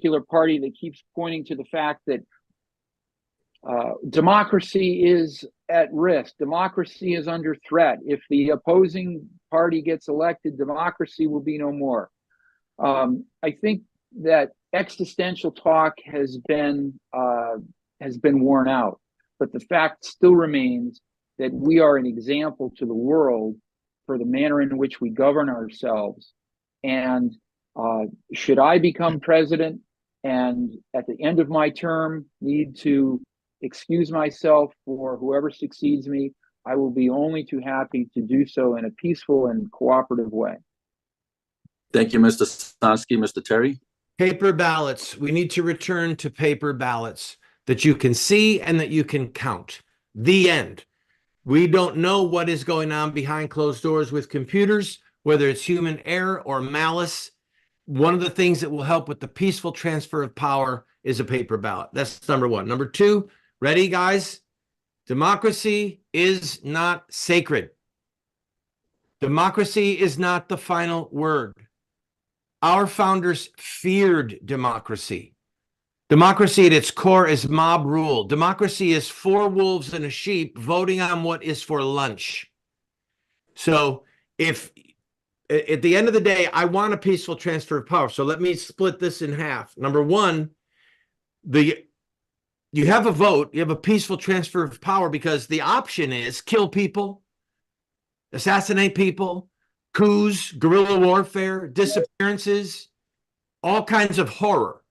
particular party that keeps pointing to the fact that democracy is at risk. Democracy is under threat. If the opposing party gets elected, democracy will be no more. I think that existential talk has been worn out, but the fact still remains that we are an example to the world for the manner in which we govern ourselves. And should I become president and at the end of my term need to excuse myself for whoever succeeds me, I will be only too happy to do so in a peaceful and cooperative way. Thank you, Mr. Sonski. Mr. Terry? Paper ballots. We need to return to paper ballots that you can see and that you can count. The end. We don't know what is going on behind closed doors with computers, whether it's human error or malice. One of the things that will help with the peaceful transfer of power is a paper ballot. That's number one. Number two, ready, guys? Democracy is not sacred. Democracy is not the final word. Our founders feared democracy. Democracy at its core is mob rule. Democracy is 4 wolves and a sheep voting on what is for lunch. So if at the end of the day, I want a peaceful transfer of power. So let me split this in half. Number one, you have a vote, you have a peaceful transfer of power because the option is kill people, assassinate people, coups, guerrilla warfare, disappearances, all kinds of horror.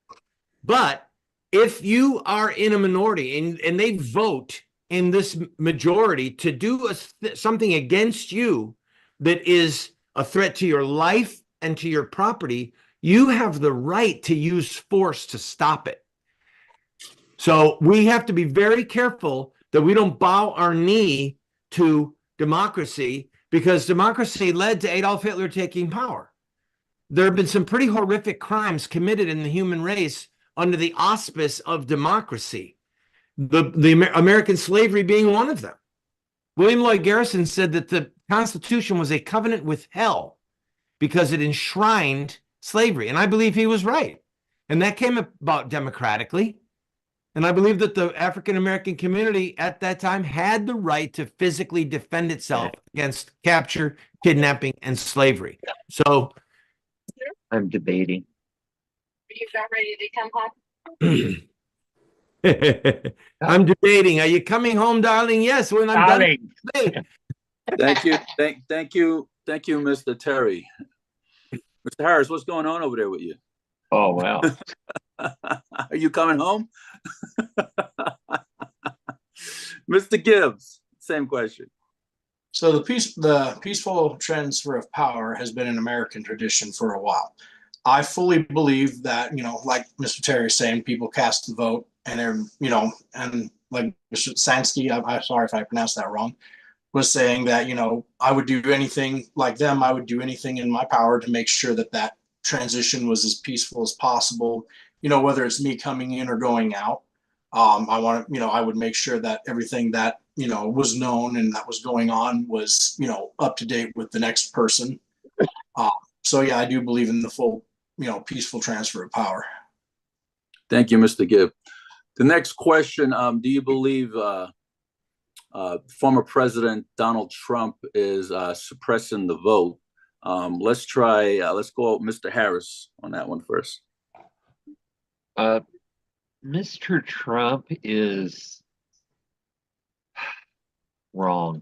But if you are in a minority and they vote in this majority to do something against you that is a threat to your life and to your property, you have the right to use force to stop it. So we have to be very careful that we don't bow our knee to democracy, because democracy led to Adolf Hitler taking power. There have been some pretty horrific crimes committed in the human race under the auspice of democracy, the American slavery being one of them. William Lloyd Garrison said that the Constitution was a covenant with hell because it enshrined slavery. And I believe he was right. And that came about democratically. And I believe that the African-American community at that time had the right to physically defend itself against capture, kidnapping, and slavery. So I'm debating. Are you about ready to come home? I'm debating. Are you coming home, darling? Yes, when I'm Darling. done. Thank you. Thank you, Mr. Terry. Mr. Harris, what's going on over there with you? Oh, wow. Are you coming home? Mr. Gibbs, same question. So the peaceful transfer of power has been an American tradition for a while. I fully believe that, like Mr. Terry is saying, people cast the vote and they're, and like Mr. Sonski, I'm sorry if I pronounced that wrong, was saying that, I would do anything like them. I would do anything in my power to make sure that that transition was as peaceful as possible, whether it's me coming in or going out. I would make sure that everything that, was known and that was going on was, up to date with the next person. So yeah, I do believe in the full, peaceful transfer of power. Thank you, Mr. Gibb. The next question, do you believe former President Donald Trump is suppressing the vote? Let's go Mr. Harris on that one first. Mr. Trump is wrong.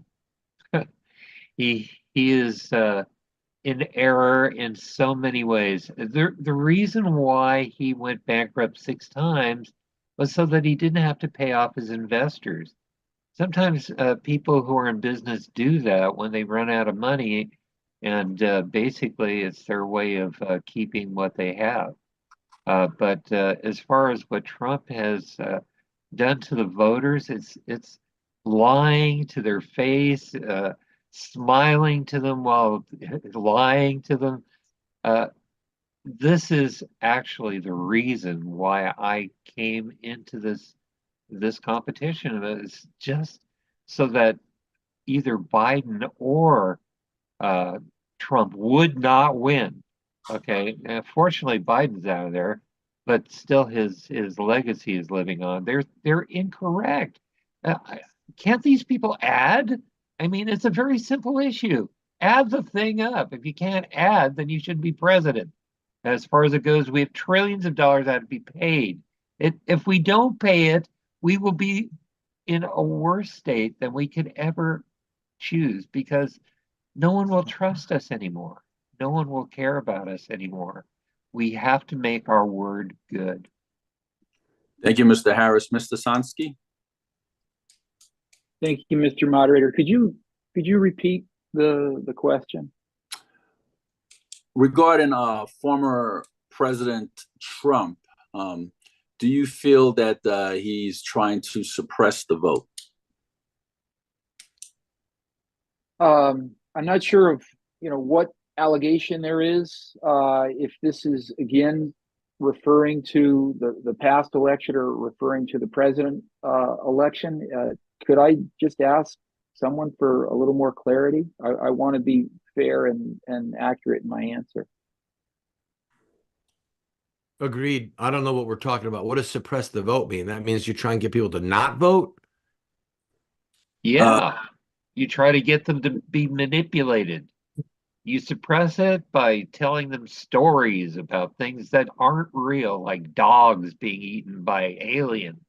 He is in error in so many ways. The reason why he went bankrupt 6 times was so that he didn't have to pay off his investors. Sometimes people who are in business do that when they run out of money, and basically it's their way of keeping what they have. But as far as what Trump has done to the voters, it's lying to their face, smiling to them while lying to them. This is actually the reason why I came into this competition. It's just so that either Biden or Trump would not win. Okay, fortunately Biden's out of there, but still his legacy is living on. They're incorrect. Can't these people add? I mean, it's a very simple issue. Add the thing up. If you can't add, then you shouldn't be president. As far as it goes, we have trillions of dollars that have to be paid. If we don't pay it, we will be in a worse state than we could ever choose, because no one will trust us anymore. No one will care about us anymore. We have to make our word good. Thank you, Mr. Harris. Mr. Sonski? Thank you, Mr. Moderator. Could you repeat the question? Regarding former President Trump, do you feel that he's trying to suppress the vote? I'm not sure of what allegation there is. If this is again referring to the past election or referring to the president election, could I just ask someone for a little more clarity? I want to be fair and accurate in my answer. Agreed. I don't know what we're talking about. What does suppress the vote mean? That means you try and get people to not vote? Yeah. You try to get them to be manipulated. You suppress it by telling them stories about things that aren't real, like dogs being eaten by aliens.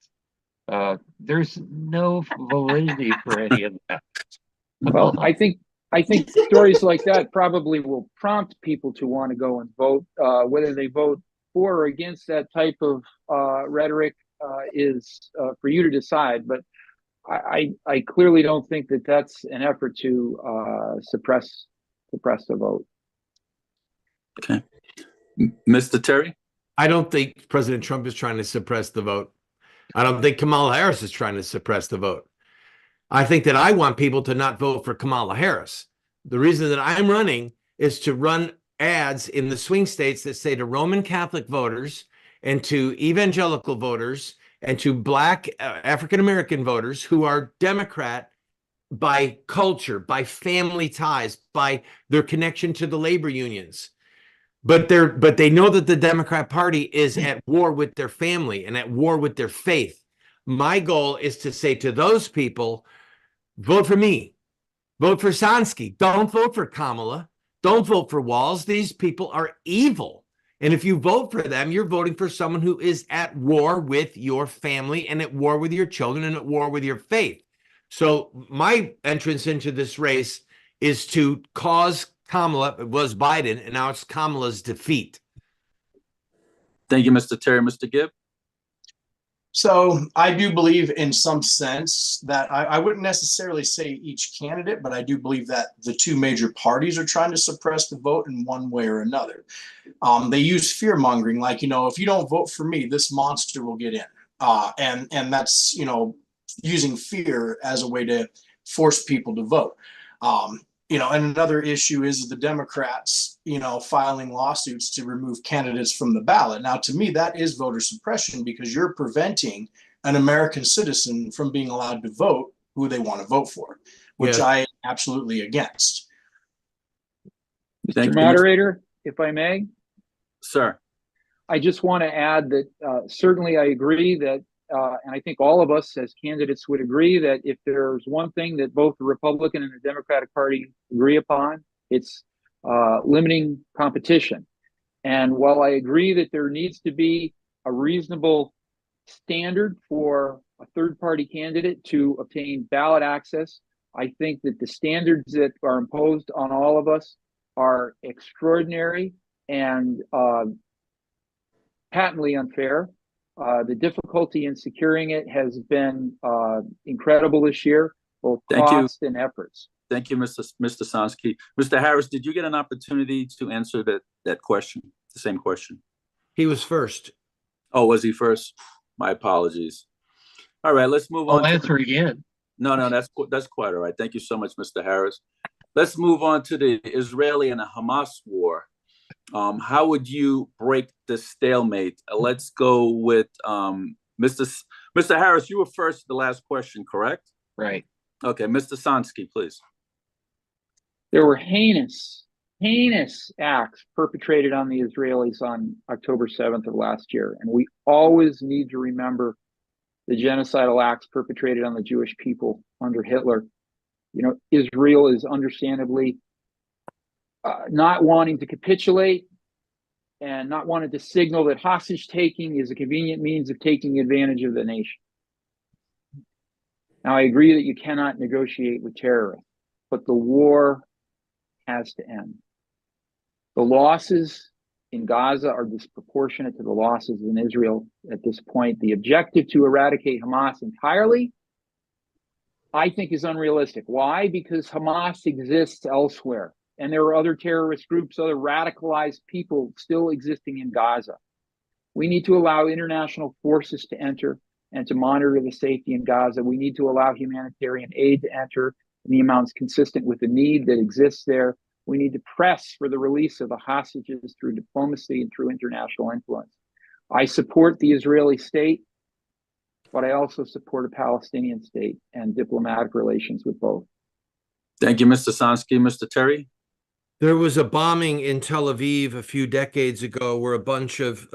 There's no validity for any of that. Well, I think stories like that probably will prompt people to want to go and vote. Whether they vote for or against that type of rhetoric is for you to decide. But I clearly don't think that that's an effort to suppress the vote. Okay. Mr. Terry? I don't think President Trump is trying to suppress the vote. I don't think Kamala Harris is trying to suppress the vote. I think that I want people to not vote for Kamala Harris. The reason that I'm running is to run ads in the swing states that say to Roman Catholic voters and to evangelical voters and to Black African-American voters who are Democrat by culture, by family ties, by their connection to the labor unions. But they know that the Democrat Party is at war with their family and at war with their faith. My goal is to say to those people, vote for me. Vote for Sonski. Don't vote for Kamala. Don't vote for Walz. These people are evil. And if you vote for them, you're voting for someone who is at war with your family and at war with your children and at war with your faith. So my entrance into this race is to cause Kamala, it was Biden, and now it's Kamala's defeat. Thank you, Mr. Terry. Mr. Gibb? So I do believe in some sense that I wouldn't necessarily say each candidate, but I do believe that the two major parties are trying to suppress the vote in one way or another. They use fear mongering, like, if you don't vote for me, this monster will get in. And that's, using fear as a way to force people to vote. And another issue is the Democrats, filing lawsuits to remove candidates from the ballot. Now, to me, that is voter suppression, because you're preventing an American citizen from being allowed to vote who they want to vote for, which Yes. I am absolutely against. Mr. Moderator, if I may? Sir. I just want to add that certainly I agree that, and I think all of us as candidates would agree that if there's one thing that both the Republican and the Democratic Party agree upon, it's limiting competition. And while I agree that there needs to be a reasonable standard for a third-party candidate to obtain ballot access, I think that the standards that are imposed on all of us are extraordinary and patently unfair. The difficulty in securing it has been incredible this year, both cost and efforts. Thank you, Mr. Sonski. Mr. Harris, did you get an opportunity to answer that question, the same question? He was first. Oh, was he first? My apologies. All right, let's move on. I'll answer again. No, that's quite all right. Thank you so much, Mr. Harris. Let's move on to the Israeli and the Hamas war. How would you break the stalemate? Let's go with Mr. Harris. You were first the last question, correct? Right. Okay, Mr. Sonski, please. There were heinous heinous acts perpetrated on the Israelis on October 7th of last year. And we always need to remember the genocidal acts perpetrated on the Jewish people under Hitler. You know, Israel is understandably not wanting to capitulate and not wanting to signal that hostage taking is a convenient means of taking advantage of the nation. Now, I agree that you cannot negotiate with terrorists, but the war has to end. The losses in Gaza are disproportionate to the losses in Israel at this point. The objective to eradicate Hamas entirely, I think, is unrealistic. Why? Because Hamas exists elsewhere, and there are other terrorist groups, other radicalized people still existing in Gaza. We need to allow international forces to enter and to monitor the safety in Gaza. We need to allow humanitarian aid to enter in the amounts consistent with the need that exists there. We need to press for the release of the hostages through diplomacy and through international influence. I support the Israeli state, but I also support a Palestinian state and diplomatic relations with both. Thank you, Mr. Sonski. Mr. Terry? There was a bombing in Tel Aviv a few decades ago where a bunch of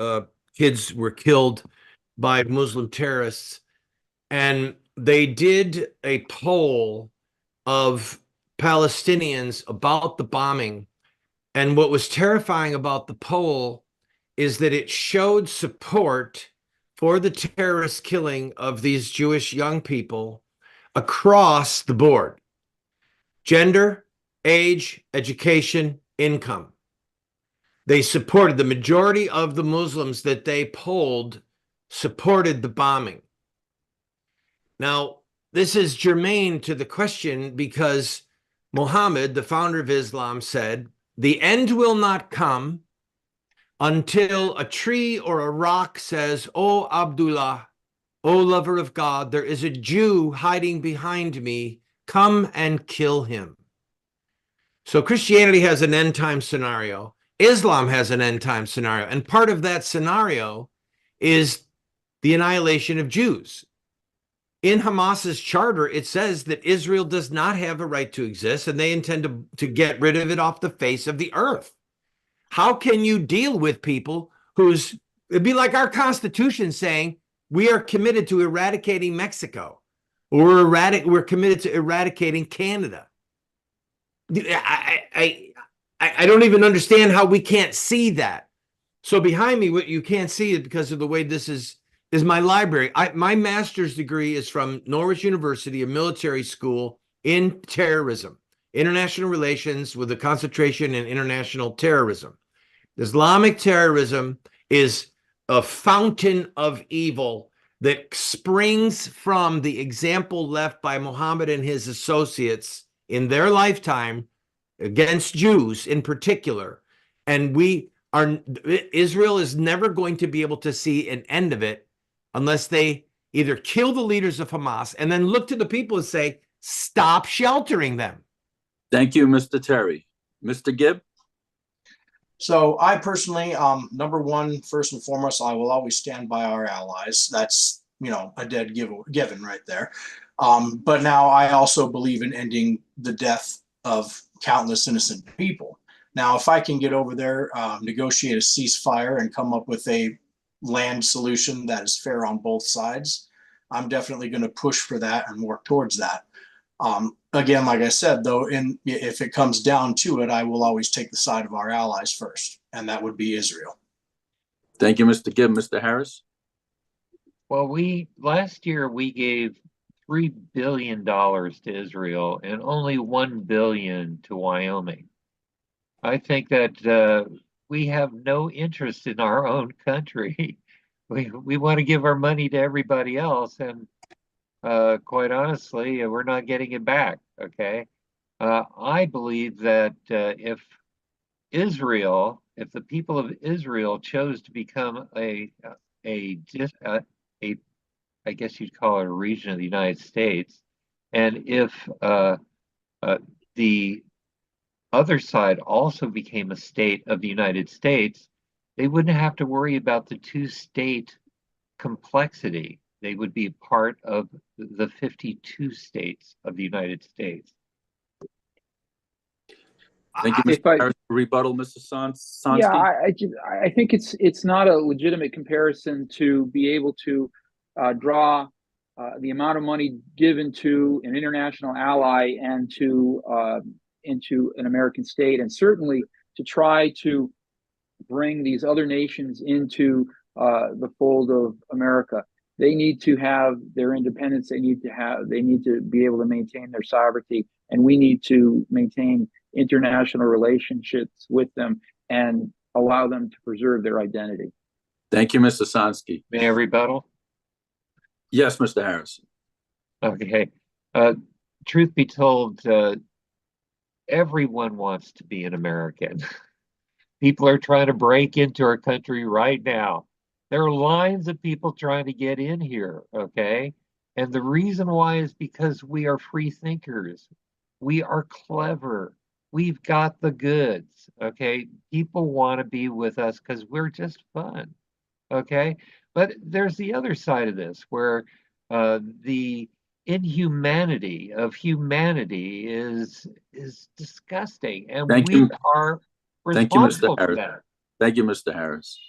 kids were killed by Muslim terrorists. And they did a poll of Palestinians about the bombing. And what was terrifying about the poll is that it showed support for the terrorist killing of these Jewish young people across the board: gender, age, education, income. They supported, the majority of the Muslims that they polled supported the bombing. Now, this is germane to the question because Muhammad, the founder of Islam, said, "The end will not come until a tree or a rock says, 'O Abdullah, O lover of God, there is a Jew hiding behind me. Come and kill him.'" So Christianity has an end time scenario. Islam has an end time scenario. And part of that scenario is the annihilation of Jews. In Hamas's charter, it says that Israel does not have a right to exist, and they intend to get rid of it off the face of the earth. How can you deal with people it'd be like our Constitution saying we are committed to eradicating Mexico, or we're committed to eradicating Canada. I don't even understand how we can't see that. So behind me, what you can't see it because of the way this is my library. My master's degree is from Norwich University, a military school in terrorism, international relations with a concentration in international terrorism. Islamic terrorism is a fountain of evil that springs from the example left by Muhammad and his associates in their lifetime against Jews in particular. And Israel is never going to be able to see an end of it unless they either kill the leaders of Hamas and then look to the people and say, stop sheltering them. Thank you, Mr. Terry. Mr. Gibb? So I personally, number one, first and foremost, I will always stand by our allies. That's, a dead given right there. But now I also believe in ending the death of countless innocent people. Now, if I can get over there, negotiate a ceasefire and come up with a land solution that is fair on both sides, I'm definitely going to push for that and work towards that. Again, like I said, though, if it comes down to it, I will always take the side of our allies first, and that would be Israel. Thank you, Mr. Gibb. Mr. Harris? Well, last year we gave $3 billion to Israel and only $1 billion to Wyoming. I think that we have no interest in our own country. We want to give our money to everybody else, and quite honestly, we're not getting it back. Okay, I believe that if the people of Israel chose to become I guess you'd call it a region of the United States, and if the other side also became a state of the United States, they wouldn't have to worry about the two-state complexity. They would be part of the 52 states of the United States. Thank you, If Mr. I, Harris. Rebuttal, Mr. yeah, Sonski. I think it's not a legitimate comparison to be able to draw the amount of money given to an international ally and to into an American state, and certainly to try to bring these other nations into the fold of America. They need to have their independence. They need to be able to maintain their sovereignty, and we need to maintain international relationships with them and allow them to preserve their identity. Thank you, Mr. Sonski. May I rebuttal? Yes, Mr. Harris. Okay. Truth be told, everyone wants to be an American. People are trying to break into our country right now. There are lines of people trying to get in here, okay? And the reason why is because we are free thinkers. We are clever. We've got the goods, okay? People want to be with us because we're just fun, okay? But there's the other side of this where the inhumanity of humanity is disgusting, and Thank we you. are Thank you, Mr. responsible for Harris. that. Thank you, Mr. Harris.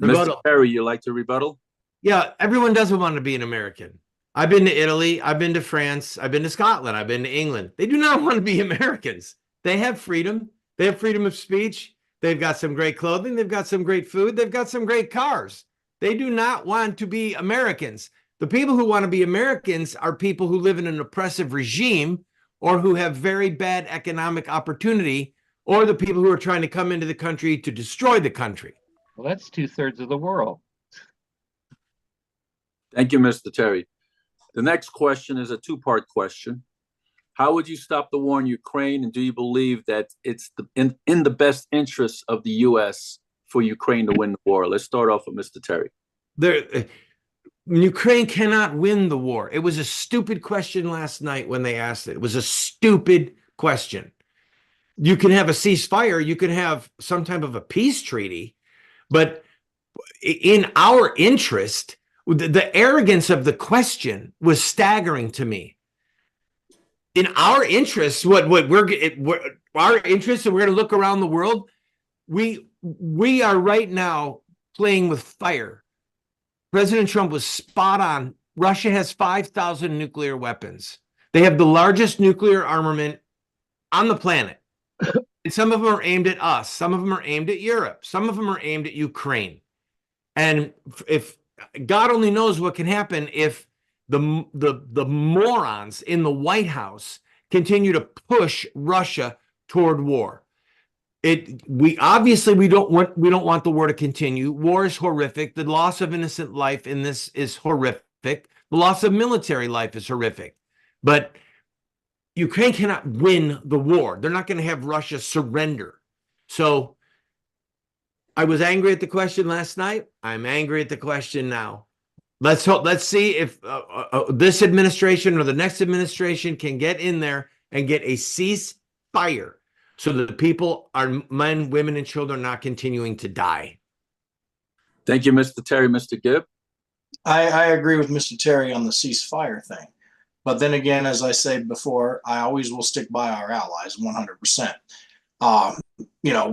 Rebuttal. Mr. Terry, you like to rebuttal? Yeah, everyone doesn't want to be an American. I've been to Italy, I've been to France, I've been to Scotland, I've been to England. They do not want to be Americans. They have freedom. They have freedom of speech. They've got some great clothing. They've got some great food. They've got some great cars. They do not want to be Americans. The people who want to be Americans are people who live in an oppressive regime or who have very bad economic opportunity, or the people who are trying to come into the country to destroy the country. Well, that's 2/3 of the world. Thank you, Mr. Terry. The next question is a two-part question. How would you stop the war in Ukraine, and do you believe that it's in the best interest of the U.S. for Ukraine to win the war? Let's start off with Mr. Terry. Ukraine cannot win the war. It was a stupid question last night when they asked it. It was a stupid question. You can have a ceasefire, you can have some type of a peace treaty, but in our interest, the arrogance of the question was staggering to me. In our interest, our interest, and we're going to look around the world. We are right now playing with fire. President Trump was spot on. Russia has 5,000 nuclear weapons. They have the largest nuclear armament on the planet. And some of them are aimed at us. Some of them are aimed at Europe. Some of them are aimed at Ukraine. And if God only knows what can happen if the morons in the White House continue to push Russia toward war. We don't want the war to continue. War is horrific. The loss of innocent life in this is horrific. The loss of military life is horrific. But Ukraine cannot win the war. They're not going to have Russia surrender. So I was angry at the question last night. I'm angry at the question now. Let's see if this administration or the next administration can get in there and get a ceasefire so that the people, our men, women, and children, are not continuing to die. Thank you, Mr. Terry. Mr. Gibb? I agree with Mr. Terry on the ceasefire thing. But then again, as I said before, I always will stick by our allies 100%.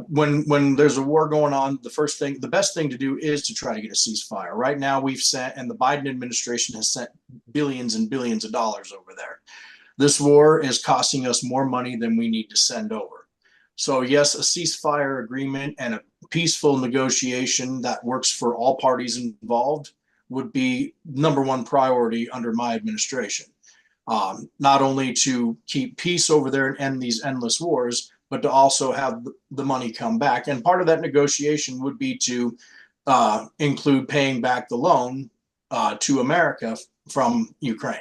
When there's a war going on, the best thing to do is to try to get a ceasefire. Right now, and the Biden administration has sent billions and billions of dollars over there. This war is costing us more money than we need to send over. So yes, a ceasefire agreement and a peaceful negotiation that works for all parties involved would be number one priority under my administration. Not only to keep peace over there and end these endless wars, but to also have the money come back. And part of that negotiation would be to include paying back the loan to America from Ukraine.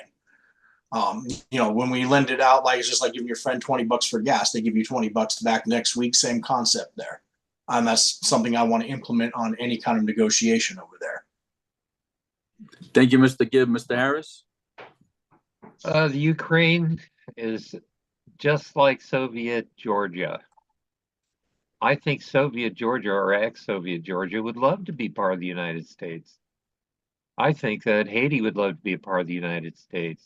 When we lend it out, like it's just like giving your friend $20 for gas, they give you $20 back next week. Same concept there. And that's something I want to implement on any kind of negotiation over there. Thank you, Mr. Gibb. Mr. Harris? The Ukraine is just like Soviet Georgia. I think Soviet Georgia or ex-Soviet Georgia would love to be part of the United States. I think that Haiti would love to be a part of the United States.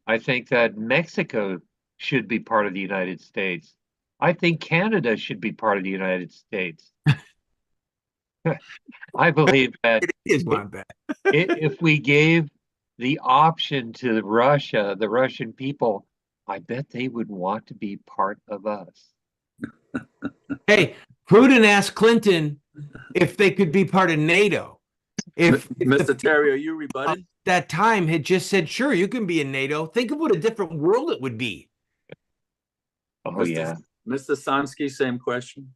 I think that Mexico should be part of the United States. I think Canada should be part of the United States. I believe that It is not bad. if we gave the option to Russia, the Russian people, I bet they would want to be part of us. Hey, Putin asked Clinton if they could be part of NATO. If Mr. Terry, are you rebutting? that time had just said, sure, you can be in NATO, think of what a different world it would be. Oh, Mr. yeah. Mr. Sonski, same question.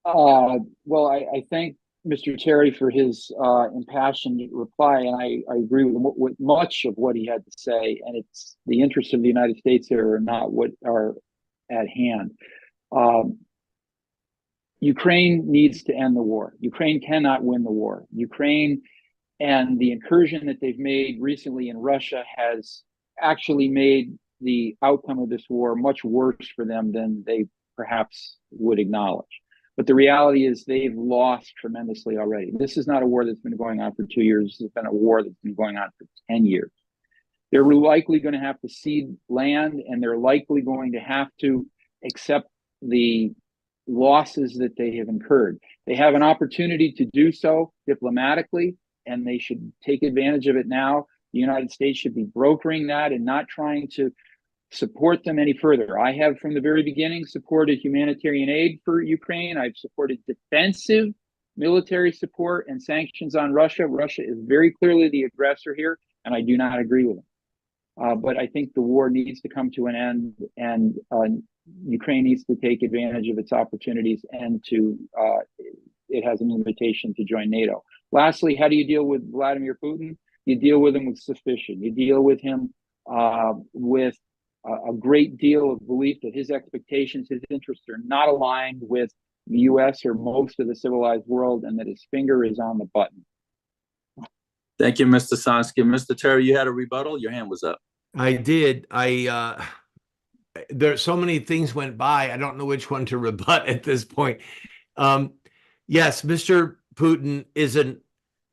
Well, I thank Mr. Terry for his impassioned reply, and I agree with much of what he had to say. And it's the interests of the United States here are not what are at hand. Ukraine needs to end the war. Ukraine cannot win the war. Ukraine and the incursion that they've made recently in Russia has actually made the outcome of this war much worse for them than they perhaps would acknowledge. But the reality is they've lost tremendously already. This is not a war that's been going on for 2 years. This has been a war that's been going on for 10 years. They're likely going to have to cede land, and they're likely going to have to accept the losses that they have incurred. They have an opportunity to do so diplomatically, and they should take advantage of it now. The United States should be brokering that and not trying to support them any further. I have from the very beginning supported humanitarian aid for Ukraine. I've supported defensive military support and sanctions on Russia. Russia is very clearly the aggressor here, and I do not agree with them. But I think the war needs to come to an end, and Ukraine needs to take advantage of its opportunities, and it has an invitation to join NATO. Lastly, how do you deal with Vladimir Putin? You deal with him with suspicion. You deal with him with a great deal of belief that his expectations, his interests are not aligned with the U.S. or most of the civilized world, and that his finger is on the button. Thank you, Mr. Sonski. Mr. Terry, you had a rebuttal? Your hand was up. I did. There so many things went by. I don't know which one to rebut at this point. Yes, Mr. Putin is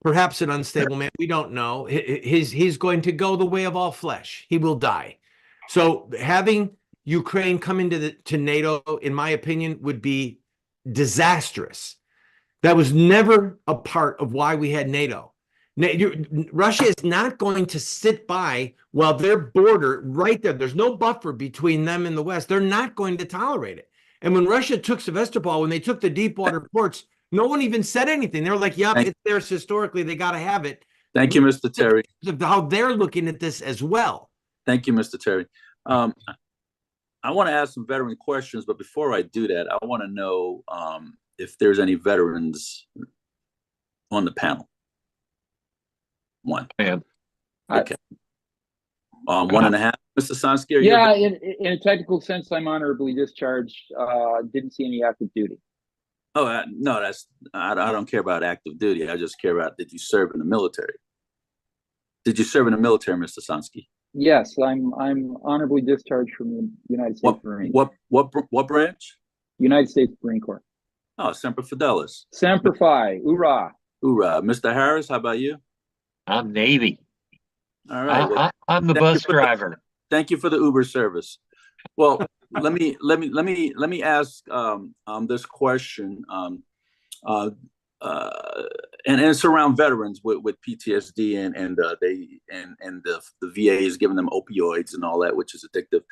perhaps an unstable man. We don't know. He's going to go the way of all flesh. He will die. So having Ukraine come into to NATO, in my opinion, would be disastrous. That was never a part of why we had NATO. Russia is not going to sit by while their border right there, there's no buffer between them and the West. They're not going to tolerate it. And when Russia took Sevastopol, when they took the deep water ports, no one even said anything. They were like, yep, it's theirs historically. They got to have it. Thank you, Mr. Terry. How they're looking at this as well. Thank you, Mr. Terry. I want to ask some veteran questions, but before I do that, I want to know if there's any veterans on the panel. One. Man. Okay. 1.5. Mr. Sonski, yeah, in a technical sense, I'm honorably discharged. Didn't see any active duty. Oh, no, I don't care about active duty. I just care about, did you serve in the military? Did you serve in the military, Mr. Sonski? Yes, I'm honorably discharged from the United States Marine Corps. What branch? United States Marine Corps. Oh, Semper Fidelis. Semper Fi. Hoorah. Hoorah. Mr. Harris, how about you? I'm Navy. All right. I'm the bus driver. Thank you for the Uber service. Well, let me ask this question, and it's around veterans with PTSD and the VA is giving them opioids and all that, which is addictive.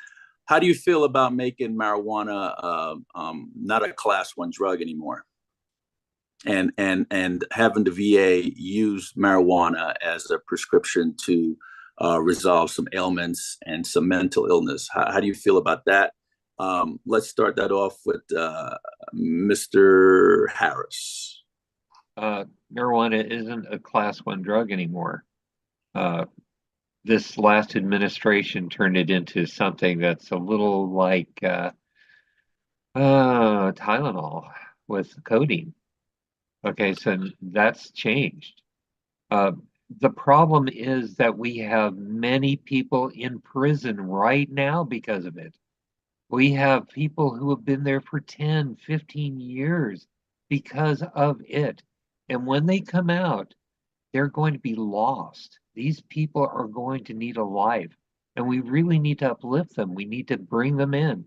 How do you feel about making marijuana not a class 1 drug anymore, and having the VA use marijuana as a prescription to resolve some ailments and some mental illness? How do you feel about that? Let's start that off with Mr. Harris. Marijuana isn't a class 1 drug anymore. This last administration turned it into something that's a little like Tylenol with codeine. Okay, so that's changed. The problem is that we have many people in prison right now because of it. We have people who have been there for 10, 15 years because of it. And when they come out, they're going to be lost. These people are going to need a life. And we really need to uplift them. We need to bring them in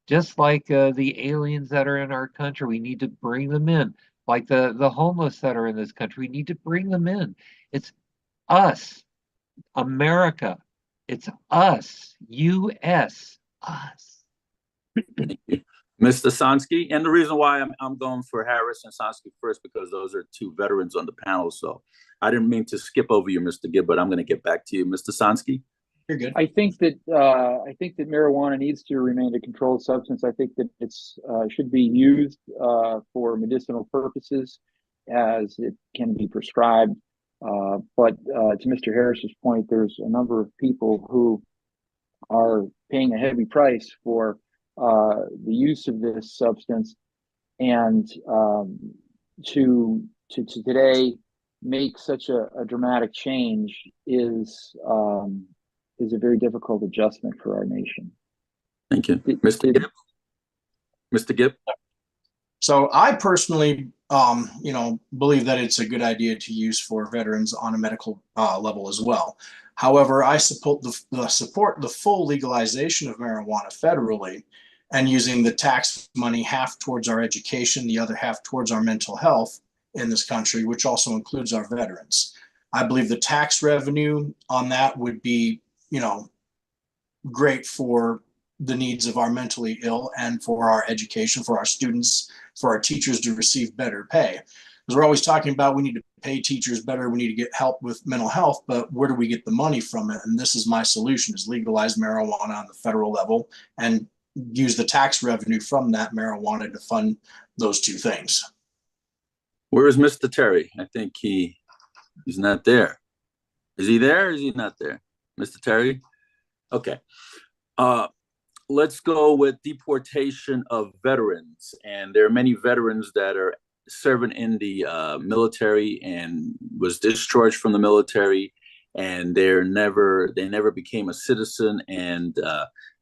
just like the aliens that are in our country. We need to bring them in. Like the homeless that are in this country, we need to bring them in. It's us, America. It's us, U.S., us. Thank you. Mr. Sonski, and the reason why I'm going for Harris and Sonski first, because those are two veterans on the panel. So I didn't mean to skip over you, Mr. Gibb, but I'm going to get back to you. Mr. Sonski? You're good. I think that marijuana needs to remain a controlled substance. I think that it's should be used for medicinal purposes as it can be prescribed. But to Mr. Harris's point, there's a number of people who are paying a heavy price for the use of this substance, and to today make such a dramatic change is a very difficult adjustment for our nation. Thank you. Mr. Gibb? Mr. Gibb? So I personally, believe that it's a good idea to use for veterans on a medical level as well. However, I support the full legalization of marijuana federally, and using the tax money half towards our education, the other half towards our mental health in this country, which also includes our veterans. I believe the tax revenue on that would be, great for the needs of our mentally ill and for our education, for our students, for our teachers to receive better pay. Because we're always talking about we need to pay teachers better, we need to get help with mental health, but where do we get the money from it? And this is my solution, is legalize marijuana on the federal level and use the tax revenue from that marijuana to fund those two things. Where is Mr. Terry? I think he's not there. Is he there or is he not there? Mr. Terry? Okay. Let's go with deportation of veterans. And there are many veterans that are serving in the military and was discharged from the military, and they never became a citizen, and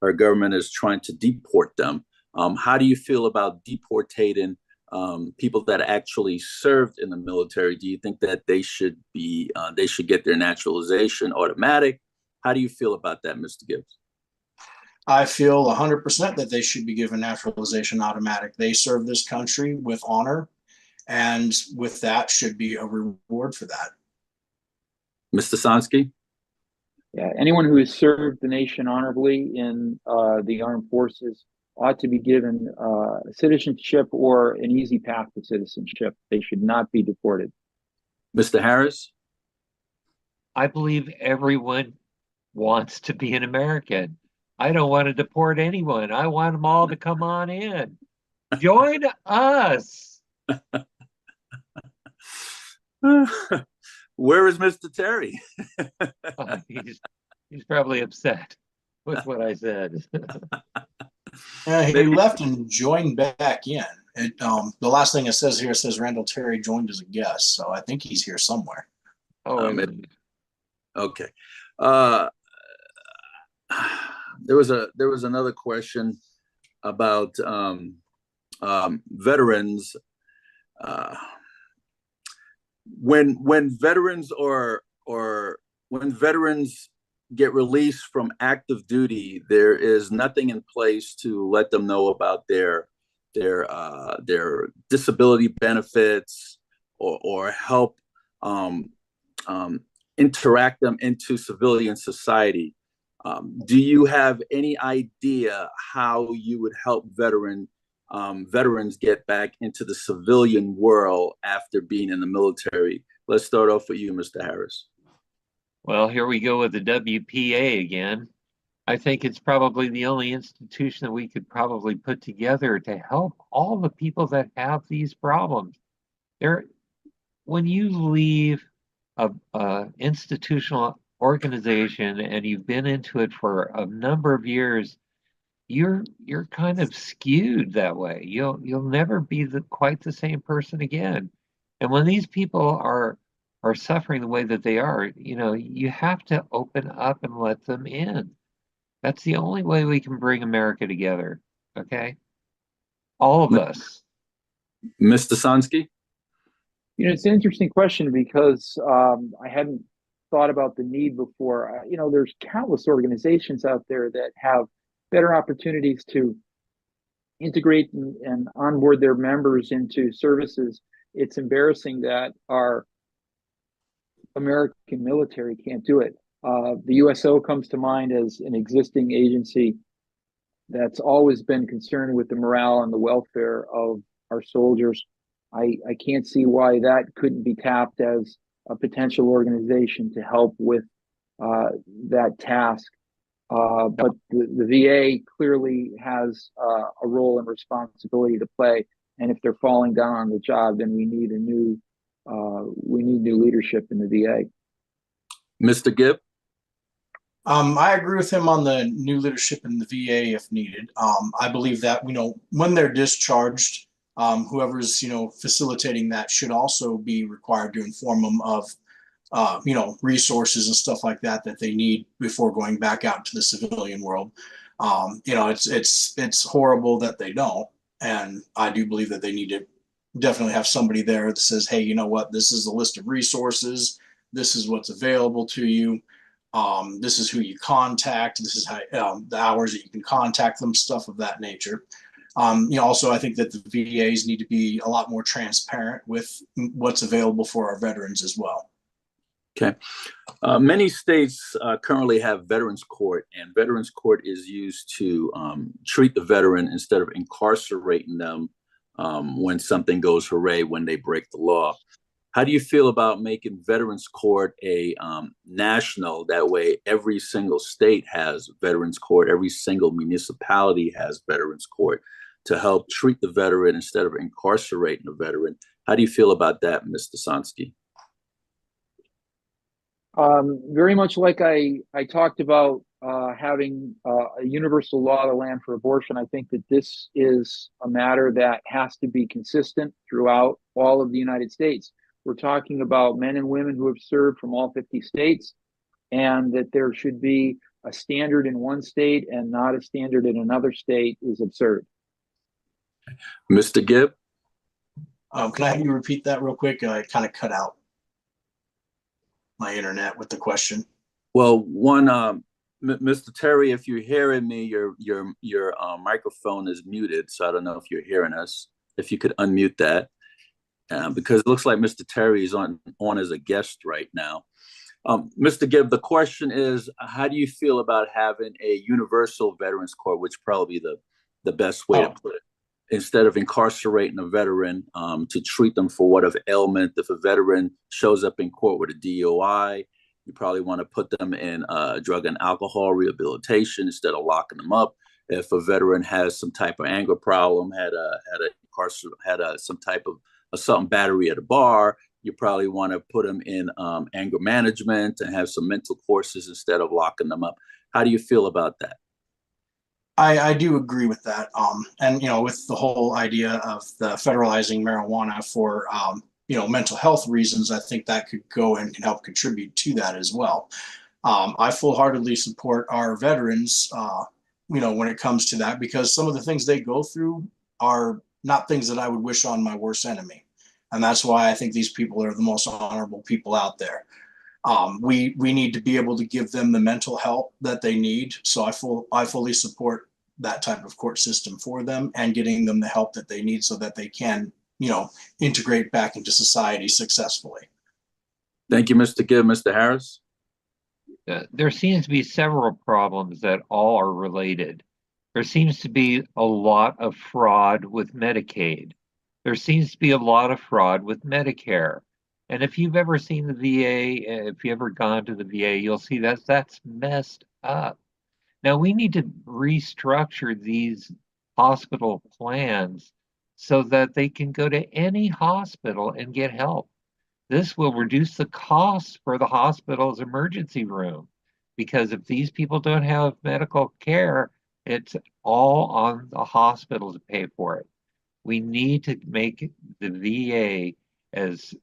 our government is trying to deport them. How do you feel about deportating people that actually served in the military? Do you think that they should get their naturalization automatic? How do you feel about that, Mr. Gibbs? I feel 100% that they should be given naturalization automatic. They serve this country with honor, and with that should be a reward for that. Mr. Sonski? Yeah, anyone who has served the nation honorably in the armed forces ought to be given citizenship or an easy path to citizenship. They should not be deported. Mr. Harris? I believe everyone wants to be an American. I don't want to deport anyone. I want them all to come on in. Join us. Where is Mr. Terry? He's probably upset with what I said. He left and joined back in. The last thing it says here, it says Randall Terry joined as a guest, so I think he's here somewhere. Okay. There was another question about veterans. When veterans when veterans get released from active duty, there is nothing in place to let them know about their disability benefits or help interact them into civilian society. Do you have any idea how you would help veterans get back into the civilian world after being in the military? Let's start off with you, Mr. Harris. Well, here we go with the WPA again. I think it's probably the only institution that we could probably put together to help all the people that have these problems. When you leave a institutional organization and you've been into it for a number of years, you're kind of skewed that way. You'll never be quite the same person again. And when these people are suffering the way that they are, you have to open up and let them in. That's the only way we can bring America together. Okay, all of us. Mr. Sonski? It's an interesting question because I hadn't thought about the need before. There's countless organizations out there that have better opportunities to integrate and onboard their members into services. It's embarrassing that our American military can't do it. The USO comes to mind as an existing agency that's always been concerned with the morale and the welfare of our soldiers. I can't see why that couldn't be tapped as a potential organization to help with that task. But the VA clearly has a role and responsibility to play. And if they're falling down on the job, then we need new leadership in the VA. Mr. Gibb? I agree with him on the new leadership in the VA if needed. I believe that, when they're discharged, whoever's, facilitating that should also be required to inform them of, resources and stuff like that they need before going back out to the civilian world. It's horrible that they don't. And I do believe that they need to definitely have somebody there that says, hey, you know what, this is a list of resources. This is what's available to you. This is who you contact. This is how the hours that you can contact them, stuff of that nature. Also, I think that the VAs need to be a lot more transparent with what's available for our veterans as well. Okay. Many states currently have Veterans Court, and Veterans Court is used to treat the veteran instead of incarcerating them when something goes hooray when they break the law. How do you feel about making Veterans Court a national? That way, every single state has Veterans Court, every single municipality has Veterans Court to help treat the veteran instead of incarcerating the veteran. How do you feel about that, Mr. Sonski? Very much like I talked about having a universal law of the land for abortion. I think that this is a matter that has to be consistent throughout all of the United States. We're talking about men and women who have served from all 50 states, and that there should be a standard in one state and not a standard in another state is absurd. Mr. Gibb? Can I have you repeat that real quick? I kind of cut out my internet with the question. Well, Mr. Terry, if you're hearing me, your microphone is muted, so I don't know if you're hearing us. If you could unmute that. Because it looks like Mr. Terry is on as a guest right now. Mr. Gibb, the question is, how do you feel about having a universal Veterans Court, which probably the best way to put it, instead of incarcerating a veteran to treat them for whatever ailment? If a veteran shows up in court with a DUI, you probably want to put them in drug and alcohol rehabilitation instead of locking them up. If a veteran has some type of anger problem, had some type of assault battery at a bar, you probably want to put them in anger management and have some mental courses instead of locking them up. How do you feel about that? I do agree with that. And, with the whole idea of the federalizing marijuana for, mental health reasons, I think that could go and can help contribute to that as well. I full-heartedly support our veterans, when it comes to that, because some of the things they go through are not things that I would wish on my worst enemy. And that's why I think these people are the most honorable people out there. We need to be able to give them the mental help that they need. So I fully support that type of court system for them and getting them the help that they need so that they can, integrate back into society successfully. Thank you, Mr. Gibb. Mr. Harris? There seems to be several problems that all are related. There seems to be a lot of fraud with Medicaid. There seems to be a lot of fraud with Medicare. And if you've ever seen the VA, if you've ever gone to the VA, you'll see that's messed up. Now we need to restructure these hospital plans so that they can go to any hospital and get help. This will reduce the cost for the hospital's emergency room, because if these people don't have medical care, it's all on the hospital to pay for it. We need to make the VA as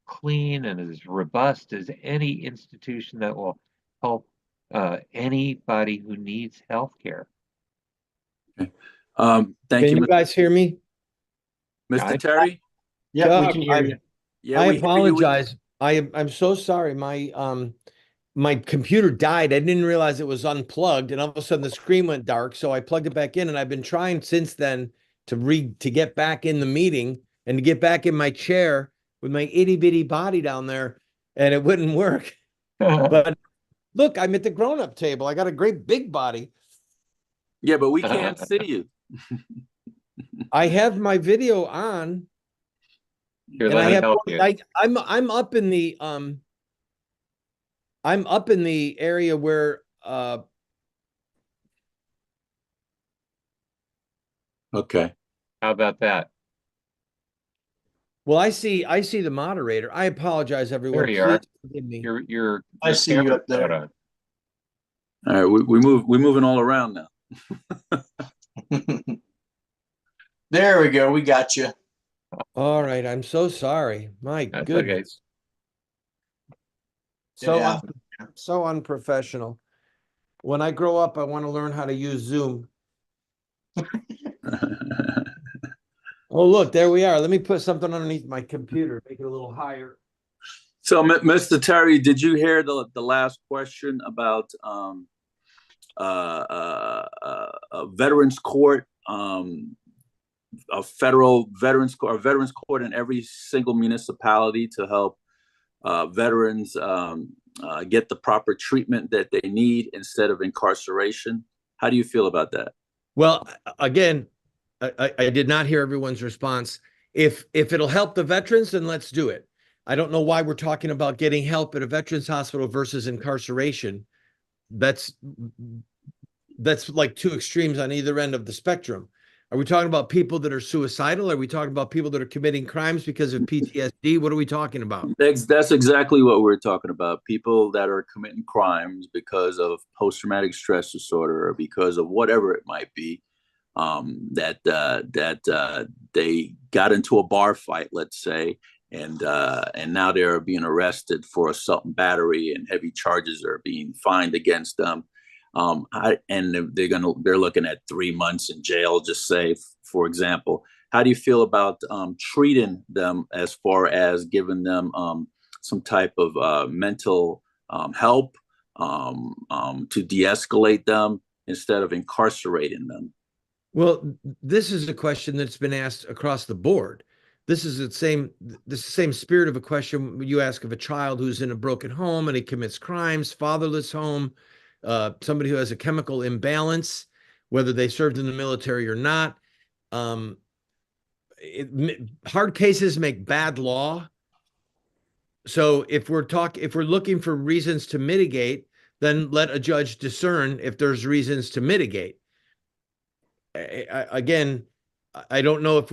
clean and as robust as any institution that will help anybody who needs health care. Okay. Thank you. Can you guys hear me? Mr. Terry? Yeah, we can hear you. Yeah, I we hear you. apologize. I'm so sorry. My my computer died. I didn't realize it was unplugged, and all of a sudden the screen went dark. So I plugged it back in, and I've been trying since then to get back in the meeting and to get back in my chair with my itty bitty body down there, and it wouldn't work. But look, I'm at the grown-up table. I got a great big body. Yeah, but we can't see you. I have my video on. Here, And let I me have help you. I'm up in the area where Okay. How about that? well, I see the moderator. I apologize, everyone. There you are. Please forgive me. Your I see you up there. camera's All right, we're moving all around now. There we go. We got you. All right, I'm so sorry. My That's goodness. Yeah. So unprofessional. When I grow up, I want to learn how to use Zoom. Oh, look, there we are. Let me put something underneath my computer, make it a little higher. So, Mr. Terry, did you hear the last question about a veterans court, a federal veterans court in every single municipality to help veterans get the proper treatment that they need instead of incarceration? How do you feel about that? Well, again, I did not hear everyone's response. If it'll help the veterans, then let's do it. I don't know why we're talking about getting help at a veterans hospital versus incarceration. That's like two extremes on either end of the spectrum. Are we talking about people that are suicidal? Are we talking about people that are committing crimes because of PTSD? What are we talking about? That's exactly what we're talking about. People that are committing crimes because of post-traumatic stress disorder or because of whatever it might be. That they got into a bar fight, let's say, and now they're being arrested for assault and battery, and heavy charges are being fined against them. And they're looking at 3 months in jail, just say, for example. How do you feel about treating them as far as giving them some type of mental help to de-escalate them instead of incarcerating them? Well, this is a question that's been asked across the board. This is the same spirit of a question you ask of a child who's in a broken home and he commits crimes, fatherless home, somebody who has a chemical imbalance, whether they served in the military or not. Hard cases make bad law. So if we're looking for reasons to mitigate, then let a judge discern if there's reasons to mitigate. Again, I don't know if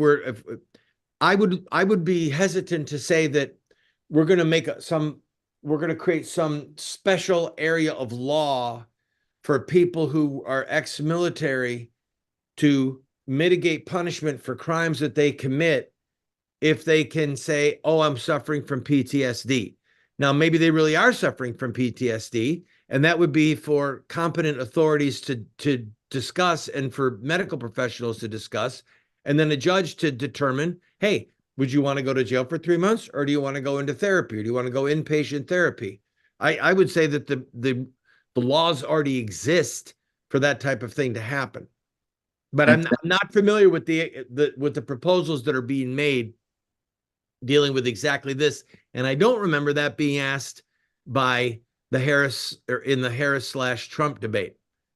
I would be hesitant to say that we're going to create some special area of law for people who are ex-military to mitigate punishment for crimes that they commit if they can say, oh, I'm suffering from PTSD. Now, maybe they really are suffering from PTSD, and that would be for competent authorities to discuss and for medical professionals to discuss, and then a judge to determine, hey, would you want to go to jail for 3 months, or do you want to go into therapy, or do you want to go inpatient therapy? I would say that the laws already exist for that type of thing to happen. But I'm not familiar with the proposals that are being made dealing with exactly this. And I don't remember that being asked by the Harris or in the Harris/Trump debate.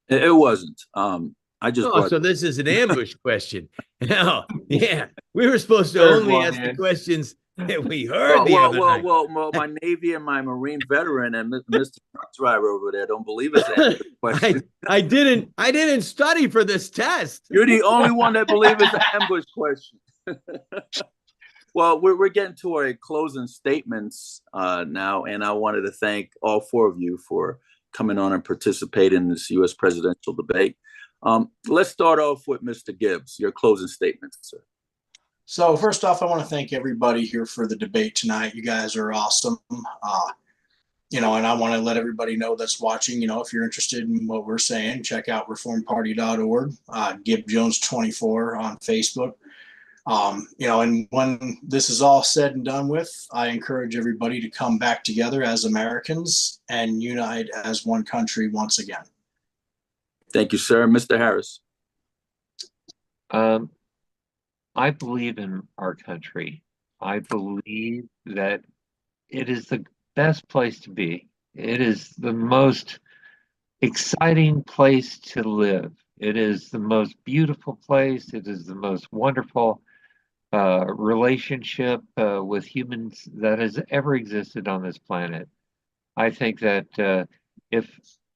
It wasn't. So this is an ambush question. No, yeah, we were supposed to only ask the questions that we heard the other night. Well, my Navy and my Marine veteran and Mr. Truck driver over there don't believe it's an ambush question. I didn't study for this test. You're the only one that believes it's an ambush question. Well, we're getting to our closing statements now, and I wanted to thank all four of you for coming on and participating in this U.S. presidential debate. Let's start off with Mr. Gibbs, your closing statements, sir. So first off, I want to thank everybody here for the debate tonight. You guys are awesome. And I want to let everybody know that's watching, if you're interested in what we're saying, check out reformparty.org, Gibb Jones 24 on Facebook. And when this is all said and done with, I encourage everybody to come back together as Americans and unite as one country once again. Thank you, sir. Mr. Harris. I believe in our country. I believe that it is the best place to be. It is the most exciting place to live. It is the most beautiful place. It is the most wonderful relationship with humans that has ever existed on this planet. I think that if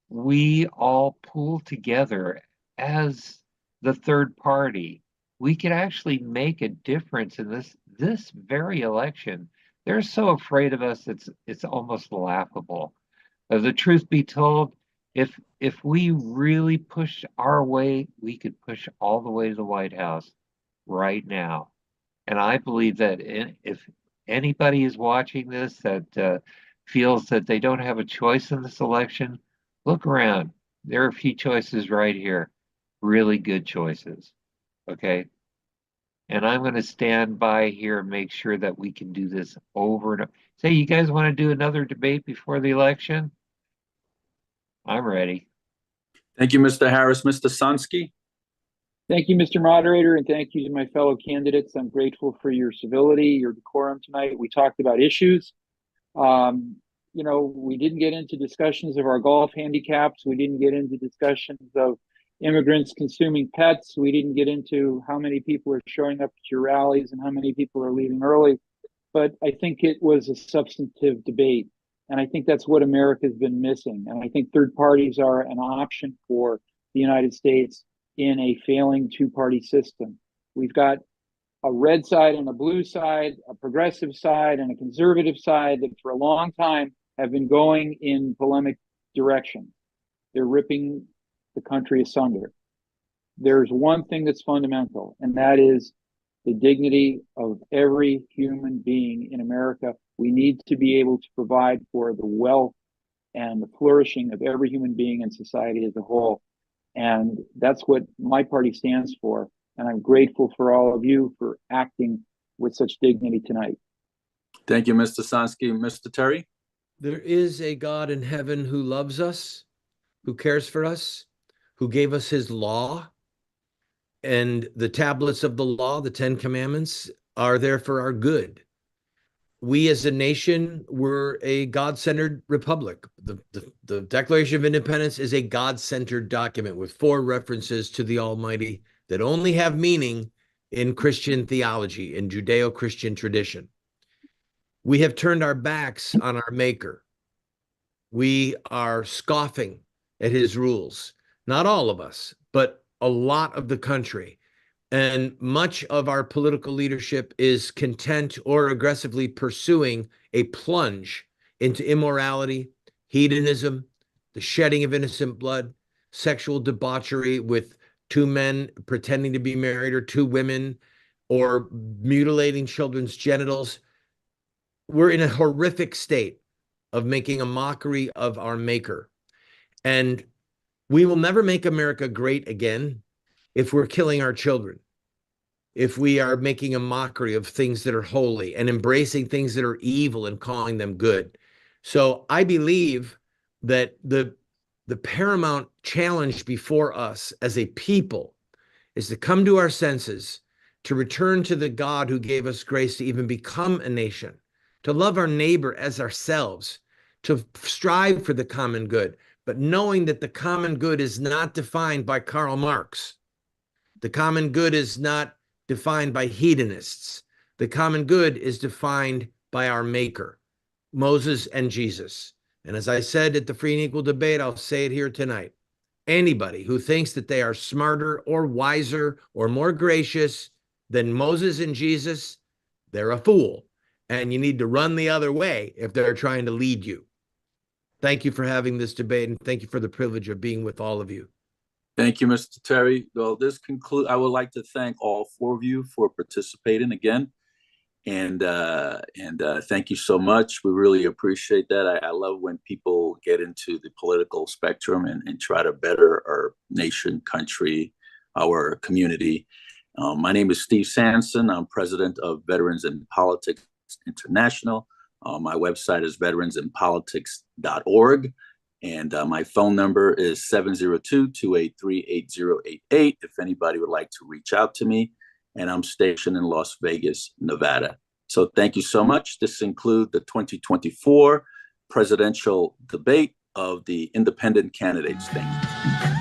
we all pull together as the third party, we could actually make a difference in this very election. They're so afraid of us, it's almost laughable. The truth be told, if we really push our way, we could push all the way to the White House right now. And I believe that if anybody is watching this that feels that they don't have a choice in this election, look around. There are a few choices right here, really good choices. Okay. And I'm going to stand by here and make sure that we can do this over and over. Say, you guys want to do another debate before the election? I'm ready. Thank you, Mr. Harris. Mr. Sonski. Thank you, Mr. Moderator, and thank you to my fellow candidates. I'm grateful for your civility, your decorum tonight. We talked about issues. We didn't get into discussions of our golf handicaps. We didn't get into discussions of immigrants consuming pets. We didn't get into how many people are showing up at your rallies and how many people are leaving early. But I think it was a substantive debate. And I think that's what America's been missing. And I think third parties are an option for the United States in a failing two-party system. We've got a red side and a blue side, a progressive side and a conservative side that for a long time have been going in polemic directions. They're ripping the country asunder. There's one thing that's fundamental, and that is the dignity of every human being in America. We need to be able to provide for the wealth and the flourishing of every human being in society as a whole. And that's what my party stands for. And I'm grateful for all of you for acting with such dignity tonight. Thank you, Mr. Sonski. Mr. Terry? There is a God in heaven who loves us, who cares for us, who gave us his law. And the tablets of the law, the 10 Commandments, are there for our good. We as a nation were a God-centered republic. The Declaration of Independence is a God-centered document with 4 references to the Almighty that only have meaning in Christian theology, in Judeo-Christian tradition. We have turned our backs on our Maker. We are scoffing at his rules. Not all of us, but a lot of the country. And much of our political leadership is content or aggressively pursuing a plunge into immorality, hedonism, the shedding of innocent blood, sexual debauchery with 2 men pretending to be married or 2 women, or mutilating children's genitals. We're in a horrific state of making a mockery of our Maker. And we will never make America great again if we're killing our children, if we are making a mockery of things that are holy and embracing things that are evil and calling them good. So I believe that the paramount challenge before us as a people is to come to our senses, to return to the God who gave us grace to even become a nation, to love our neighbor as ourselves, to strive for the common good, but knowing that the common good is not defined by Karl Marx. The common good is not defined by hedonists. The common good is defined by our Maker, Moses and Jesus. And as I said at the Free and Equal Debate, I'll say it here tonight. Anybody who thinks that they are smarter or wiser or more gracious than Moses and Jesus, they're a fool. And you need to run the other way if they're trying to lead you. Thank you for having this debate, and thank you for the privilege of being with all of you. Thank you, Mr. Terry. Well, this concludes. I would like to thank all 4 of you for participating again, and thank you so much. We really appreciate that. I love when people get into the political spectrum and try to better our nation, country, our community. My name is Steve Sanson. I'm president of Veterans in Politics International. My website is veteransinpolitics.org. And my phone number is 702-283-8088 if anybody would like to reach out to me. And I'm stationed in Las Vegas, Nevada. So thank you so much. This includes the 2024 presidential debate of the independent candidates. Thank you.